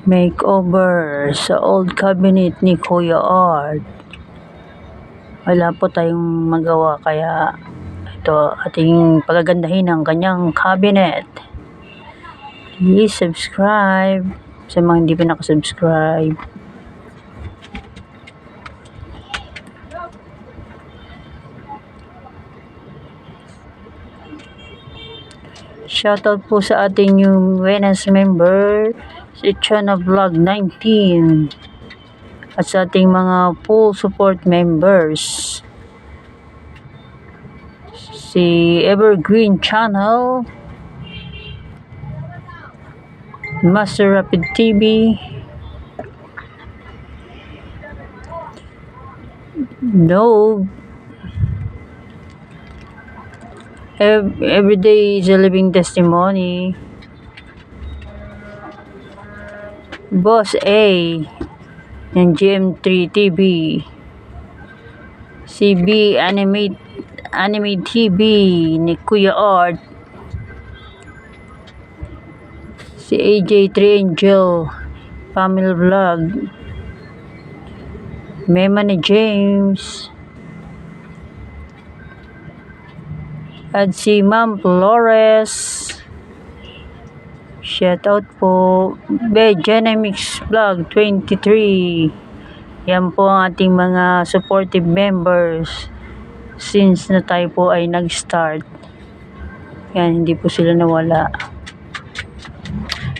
Makeover sa old cabinet ni Kuya Art. Wala po tayong magawa kaya ito ating pagagandahin ang kanyang cabinet. Please subscribe sa mga hindi pa nakasubscribe. Shoutout po sa ating new Venus member, si Chana Vlog 19. At sa ating mga full support members, si Evergreen Channel, Master Rapid TV, No, Everyday is a Living Testimony, Boss A ng GM3 TV, CB Anime TV ni Kuya Art, si AJ3 Angel Family Vlog, Mema ni James, at si Ma'am Flores. Shoutout po, Begenamix Vlog 23. Yan po ang ating mga supportive members since na tayo po ay nag-start. Yan, hindi po sila nawala.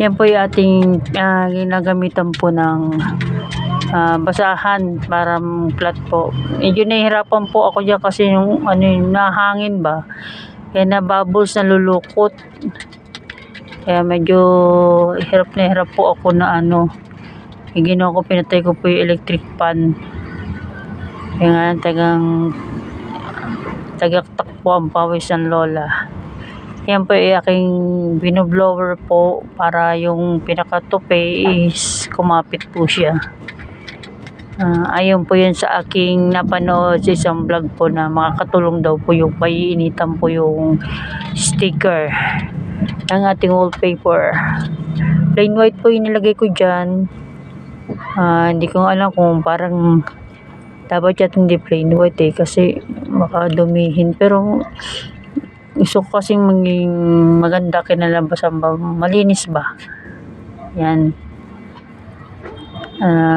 Yan po yung ating ginagamitan po ng basahan para flat po. Medyo nahihirapan po ako dyan kasi yung nahangin ba, kaya nabubbles, nalulukot, kaya medyo hirap po ako na ginawa ko, pinatay ko po yung electric fan, kaya nga tagaktak po ang pawis ng lola. Yan po yung aking binoblower po para yung pinakatupi is kumapit po siya. Ayun po yun sa aking napanood sa isang vlog po na makakatulong daw po yung paiinitan po yung sticker ng ating wallpaper. Plain white po yung nilagay ko dyan. Hindi ko alam kung parang dapat yata hindi plain white kasi makadumihin, pero gusto ko kasing maging maganda kinalabasan ba, malinis ba. Yan.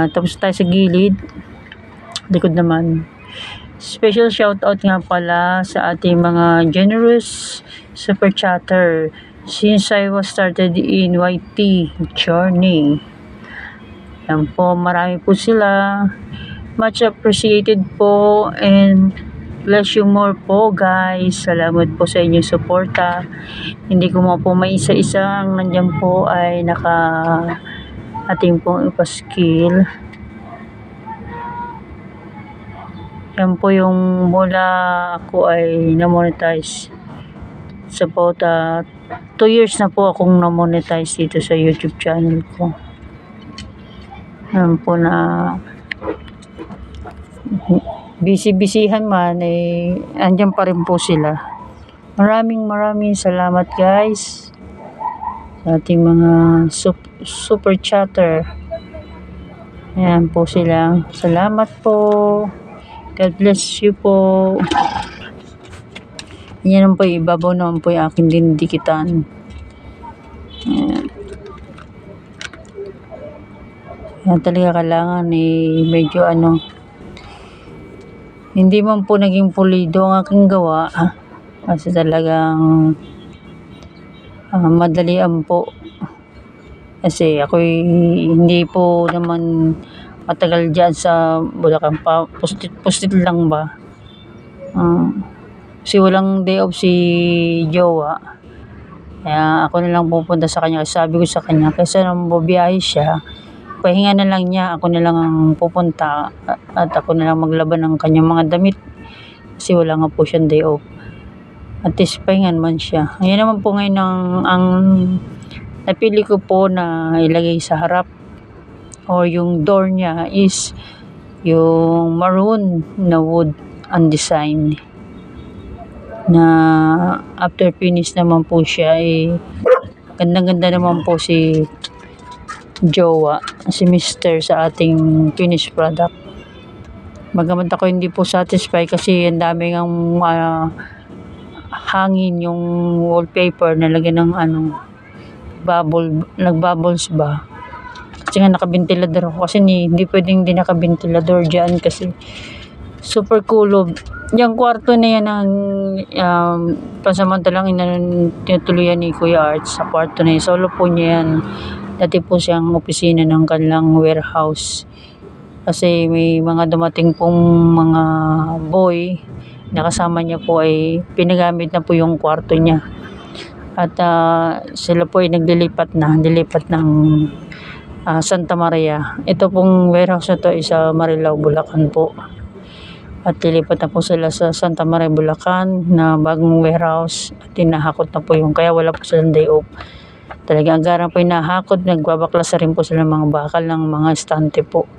Tapos tayo sa gilid, likod naman. Special shoutout nga pala sa ating mga generous super chatter since I was started in YT journey. Yan po, marami po sila. Much appreciated po, and bless you more po guys. Salamat po sa inyong suporta. Hindi ko po maisa-isang nandyan po ay ating pong ipaskill. Yan po yung mula ako ay na-monetize. It's about 2 years na po akong na-monetize dito sa YouTube channel ko. Yan po na busy-busyhan man andyan pa rin po sila. Maraming salamat guys sa ating mga super chatter. Ayan po sila. Salamat po. God bless you po. Yan po, ibabaw naman po yung aking dindikitan. Ayan. Yan talaga kailangan medyo hindi man po naging pulido ang aking gawa kasi talagang madalian po. Kasi ako hindi po naman matagal dyan sa Bulacan pa. Postit lang ba. Kasi walang day off si Jowa. Kaya ako na lang pupunta sa kanya. Sabi ko sa kanya, kaysa nang bubiyahe siya, pahinga na lang niya. Ako na lang ang pupunta at ako na lang maglaban ng kanyang mga damit. Kasi wala nga po siyang day off. At least pahingan man siya. Ngayon naman po ngayon ang napili ko po na ilagay sa harap o yung door niya is yung maroon na wood ang design, na after finish naman po siya gandang-ganda naman po si jowa, si Mr. sa ating finished product. Bagamat ako hindi po satisfied kasi ang dami ng hangin yung wallpaper, nalagyan ng bubble, nagbubbles ba. Kasi nga nakabentilador ako kasi hindi pwedeng di nakabentilador dyan kasi super kulob. Yung kwarto na yan ang pansamantalang tinutuluyan ni Kuya Arts sa kwarto na yan. Solo po niya yan. Dati po siyang opisina ng kanilang warehouse. Kasi may mga dumating pong mga boy na kasama niya po ay pinagamit na po yung kwarto niya. At sila po ay dilipat ng Santa Maria. Ito pong warehouse na to ay sa Marilao, Bulacan po. At dilipat na po sila sa Santa Maria, Bulacan na bagong warehouse. At tinahakot na po yung, kaya wala po silang day off. Talagang agaran po hinahakot, nagbabaklas na rin po sila mga bakal ng mga estante po.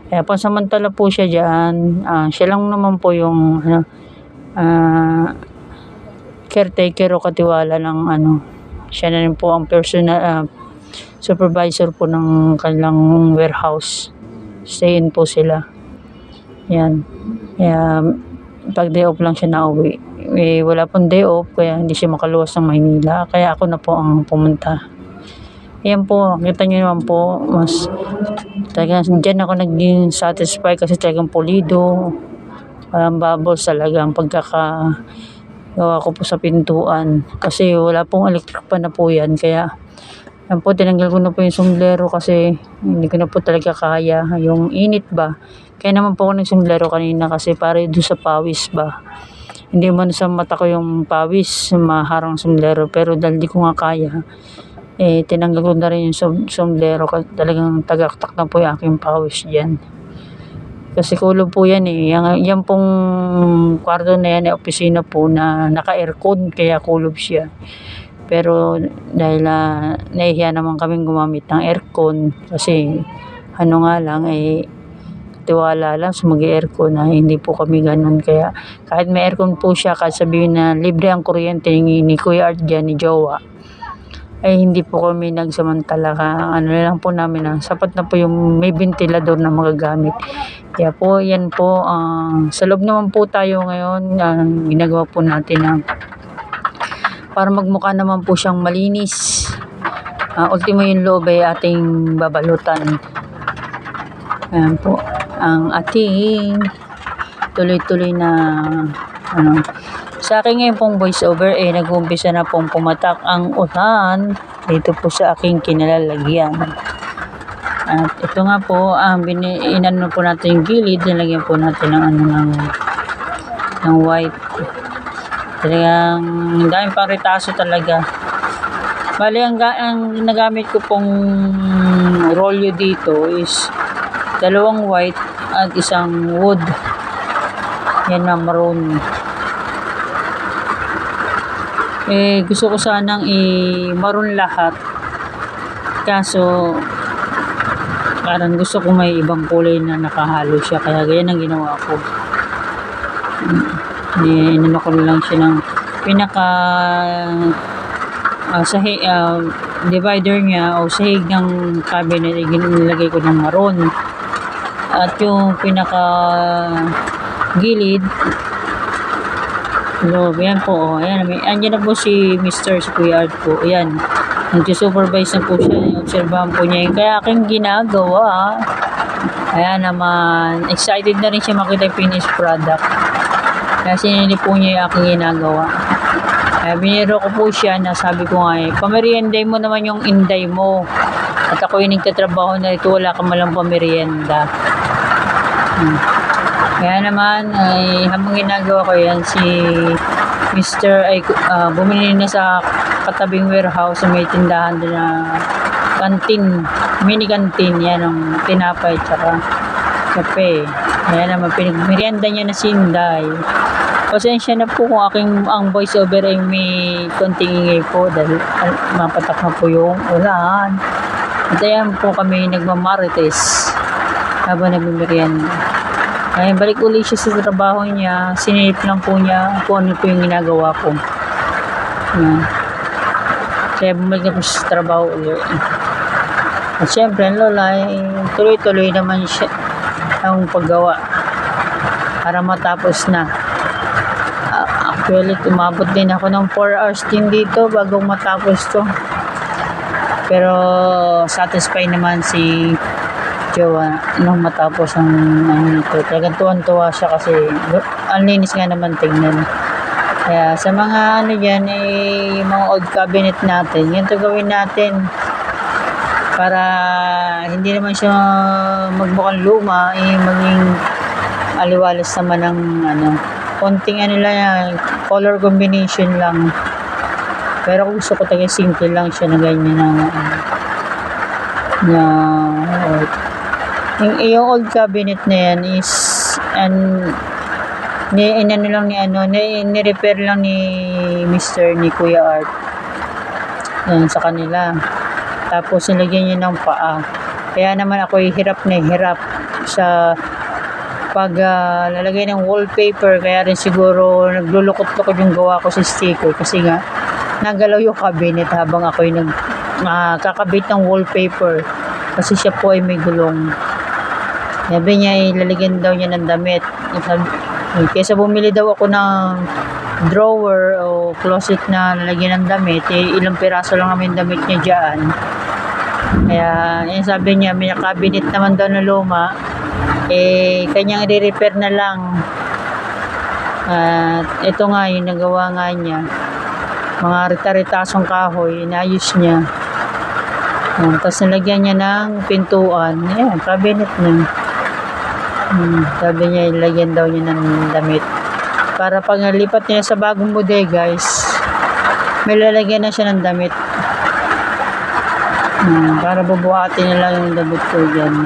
Kaya pansamantala po siya dyan. Siya lang naman po yung caretaker o katiwala ng siya na rin po ang personal supervisor po ng kanilang warehouse. Stay in po sila. Yan. Kaya pag day off lang siya nauwi. Wala pong day off kaya hindi siya makaluwas ng Maynila. Kaya ako na po ang pumunta. Yan po, kita nyo naman po, mas talagang dyan ako naging satisfied kasi talagang pulido. Walang bubbles talaga ang pagkakagawa ko po sa pintuan. Kasi wala pong electric pa na po yan. Kaya yan po, tinanggal ko na po yung sombrero kasi hindi ko na po talaga kaya. Yung init ba? Kaya naman po ako nagsombrero kanina kasi para doon sa pawis ba. Hindi man sa mata ko yung pawis, maharang sombrero. Pero dahil di ko nga kaya, tinanggal ko na rin yung sombrero kasi talagang tagaktak na po yung aking pawis dyan. Kasi kulob po yan yan pong kwarto na yan, opisina po na naka-aircon kaya kulob siya. Pero dahil nahihiya naman kaming gumamit ng aircon kasi nga lang tiwala lang sa mag-aircon na hindi po kami ganun. Kaya kahit may aircon po siya, kahit sabihin na libre ang kuryente ni Kuya Art dyan, ni Jowa, ay hindi po kami nagsamantala. Lang po namin sapat na po yung may ventilador na magagamit. Kaya po yan po, sa loob naman po tayo ngayon, ginagawa po natin para magmukha naman po siyang malinis. Ultimo yung loob ay ating babalutan. Ayan po ang ating tuloy-tuloy na sa akin ngayon pong voice over nag-uumpisa na pong pumatak ang ulan dito po sa aking kinalalagyan. At ito nga po inano po natin yung gilid, nilagyan po natin ng white. Talagang daming paritaso talaga. Bali ang nagamit ko pong rolyo dito is 2 white at isang wood. Yan na maroon. Gusto ko sanang maroon lahat. Kaso parang gusto ko may ibang kulay na nakahalo siya. Kaya ganyan ang ginawa ko. Inano ko lang siya ng pinaka divider niya o sahig ng cabinet nilagay ko ng maroon. At yung pinaka gilid yan po, ayan na po si Mr. si Kuya Art po, ayan nag-supervise na po siya, obserbahan po niya yung kaya aking ginagawa. Ayan naman, excited na rin siya makita yung finished product kaya sinili po niya yung aking ginagawa. Kaya biniro ko po siya na sabi ko nga pamerienday mo naman yung inday mo at ako yung nagtatrabaho na ito, wala ka malang pamerienda. Kaya naman habang ginagawa ko yan, si Mr. bumili na sa katabing warehouse may tindahan din na kantin, mini kantin yan ng tinapay tsaka kape. Kaya naman pinagmerienda niya na si Inday. Pasensya na po kung ang voice over ay may konting ingay po dahil mapatak na po yung ulan. At ayan po kami nagmamarites habang nagmimerienda. Ay, balik ulit siya sa trabaho niya. Sinilip lang po niya kung ano po yung ginagawa ko. Kaya bumalik na po siya sa trabaho ulit. At syempre, ang lola ay tuloy-tuloy naman siya ang paggawa para matapos na. Actually, umabot din ako ng 4 hours din dito bago matapos to. Pero satisfied naman si Jowa nung matapos ang ito. Talagang tuwan-tuwa siya kasi ang linis nga naman tingnan. Kaya sa mga ano dyan, yung mga old cabinet natin, yun to gawin natin para hindi naman siya magmukhang luma, maging aliwalas naman ng ano, konting ano lang yan, color combination lang. Pero kung gusto ko talaga simple lang siya na ganyan yung old cabinet na yan is ni-repair lang ni Mr. ni Kuya Art yan sa kanila. Tapos nilagyan niya ng paa. Kaya naman ako hirap sa lalagay ng wallpaper. Kaya rin siguro naglulukot-lukot yung gawa ko sa sticker kasi nga nagalaw yung cabinet habang ako yung kakabit ng wallpaper kasi siya po ay may gulong. Sabi niya ilalagyan daw niya ng damit. Kaysa bumili daw ako ng drawer o closet na lalagyan ng damit, ilang piraso lang naman damit niya dyan. Kaya sabi niya may cabinet naman daw na luma, kanyang i-repair na lang. At ito nga yung nagawa nga niya, mga rita-ritasong kahoy inayos niya. Tapos nalagyan niya ng pintuan. Ayan, cabinet na. Sabi niya ilagyan daw niya ng damit para pag nalipat niya sa bagong bodega guys, may lalagyan na siya ng damit. Para bubuhatin na lang yung damit ko dyan.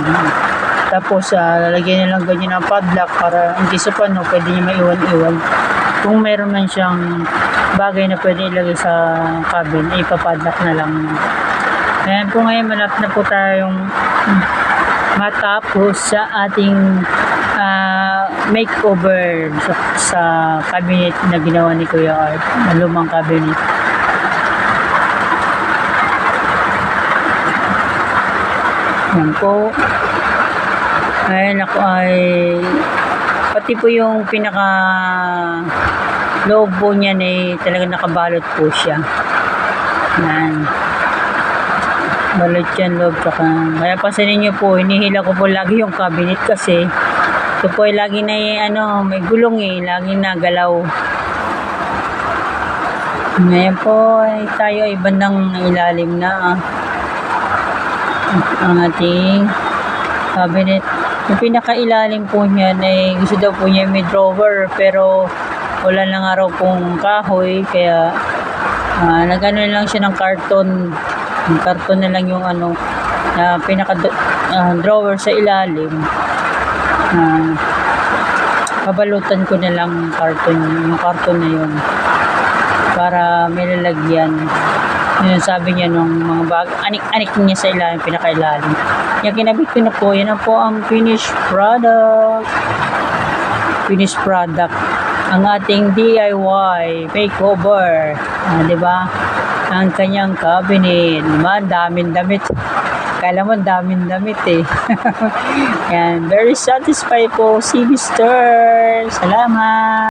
Tapos lalagyan niya lang ganyan ng padlock para hindi sa pano pwede niya maiwan-iwan. Kung meron man siyang bagay na pwede ilagay sa cabin, ipapadlock na lang. Ayan po, ngayon malapit na po tayong matapos sa ating makeover sa cabinet na ginawa ni Kuya Art, na lumang cabinet. Ayan po. Ayan ako ay pati po yung pinaka loob po niyan talagang nakabalot po siya. Ayan. Balot yan loob. Kaya pansinin nyo po, hinihila ko po lagi yung cabinet kasi ito po ay lagi na may gulong laging nagalaw. Ngayon po ay tayo ay bandang ilalim na ang ating cabinet. Yung pinakailalim po niyan gusto daw po niya may drawer pero wala na nga raw pong kahoy kaya nagano lang siya ng karton. Yung karton na lang yung pinaka drawer sa ilalim. Babalutan ko na lang yung karton na yun para may lalagyan. Yun sabi niya nung mga bag, anik-anik niya sa ilalim, pinakailalim. Yung kinabit ko na po, yan na po ang finished product. Ang ating DIY makeover. Diba? Ang kanyang cabinet. Diba? Daming damit. Kala mo daming damit Yan. Very satisfied po si Mr. Salamat.